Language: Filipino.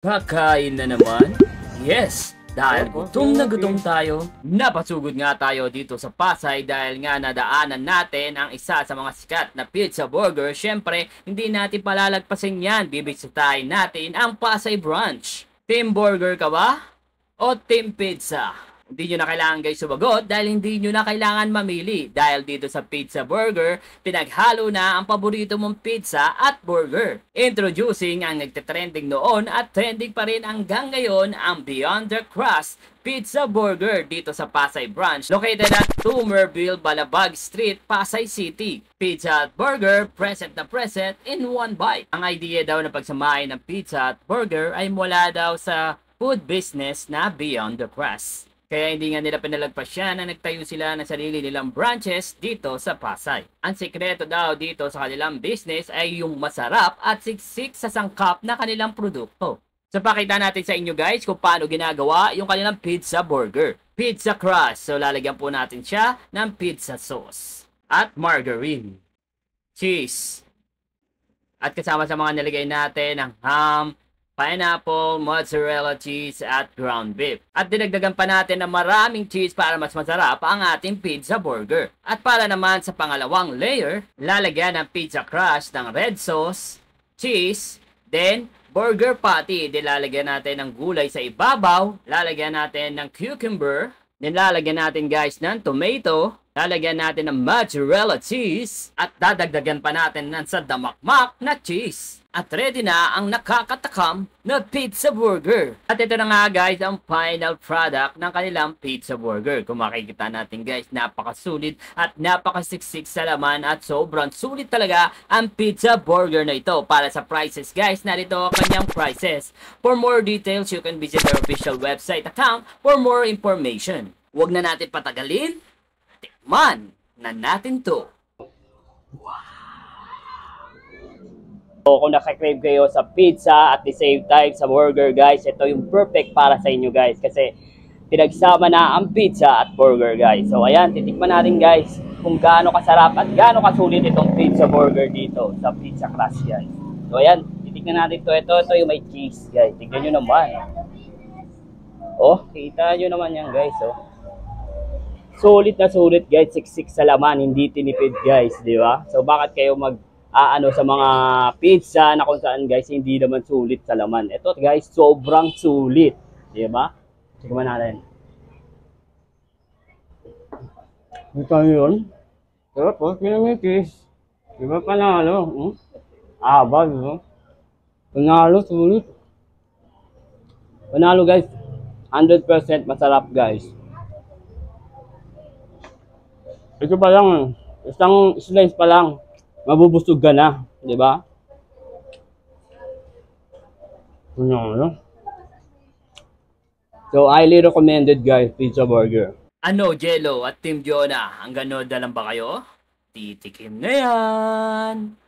Kakain na naman? Yes! Dahil gutom na gutom tayo, napasugod nga tayo dito sa Pasay dahil nga nadaanan natin ang isa sa mga sikat na pizza burger. Syempre, hindi natin palalagpasin yan. Bibisitahin natin ang Pasay Branch. Team Burger ka ba? O Team Pizza? Hindi nyo na kailangan guys sumagot dahil hindi nyo na kailangan mamili. Dahil dito sa Pizza Burger, pinaghalo na ang paborito mong pizza at burger. Introducing ang nagtitrending noon at trending pa rin hanggang ngayon ang Beyond the Crust Pizza Burger dito sa Pasay Branch. Located at 2 Merville, Balabag Street, Pasay City. Pizza at burger, present na present in one bite. Ang idea daw na pagsamahin ng pizza at burger ay mula daw sa food business na Beyond the Crust. Kaya hindi nga nila pinalagpas yan na nagtayo sila ng sarili nilang branches dito sa Pasay. Ang sekreto daw dito sa kanilang business ay yung masarap at siksik sa sangkap na kanilang produkto. So pakita natin sa inyo guys kung paano ginagawa yung kanilang pizza burger. Pizza crust. So lalagyan po natin siya ng pizza sauce. At margarine. Cheese. At kasama sa mga nilagay natin ang ham, pineapple, mozzarella cheese, at ground beef. At dinagdagan pa natin ng maraming cheese para mas masarap ang ating pizza burger. At para naman sa pangalawang layer, lalagyan ng pizza crust ng red sauce, cheese, then burger patty. Then lalagyan natin ng gulay sa ibabaw, lalagyan natin ng cucumber, then lalagyan natin guys ng tomato, lalagyan natin ng mozzarella cheese, at dadagdagan pa natin ng sa damakmak na cheese. At ready na ang nakakatakam na pizza burger. At ito na nga guys ang final product ng kanilang pizza burger. Kung makikita natin guys, napakasulit at napakasiksik sa laman at sobrang sulit talaga ang pizza burger na ito. Para sa prices guys, narito ang kanyang prices. For more details, you can visit their official website account for more information. Huwag na natin patagalin. Tikman na natin to. So, kung nakakrave kayo sa pizza at the same time sa burger guys, ito yung perfect para sa inyo guys kasi pinagsama na ang pizza at burger guys. So ayan, titikman natin guys kung gaano kasarap at gaano kasulit itong pizza burger dito sa Pizza Crust guys. So ayan, titikman natin to. Ito yung may cheese guys. Tignan nyo naman. Oh, kita nyo naman yan guys. Oh. Sulit na sulit guys, siksik sa laman, hindi tinipid guys, di ba? So bakit kayo sa mga pizza na kung saan guys hindi naman sulit sa laman. Ito guys, sobrang sulit. Di ba? Tignan natin. Ito yun. Sarap po, pinamikis. Di ba panalo? Aba, di ba? Panalo, sulit. Panalo guys. 100% masarap guys. Ito pa lang, isang slice pa lang. Mabubusog ka na, di ba? So, highly recommended guys, pizza burger. Ano, Jello at Team Jonah, hanggang nood na lang ba kayo? Titikim na yan!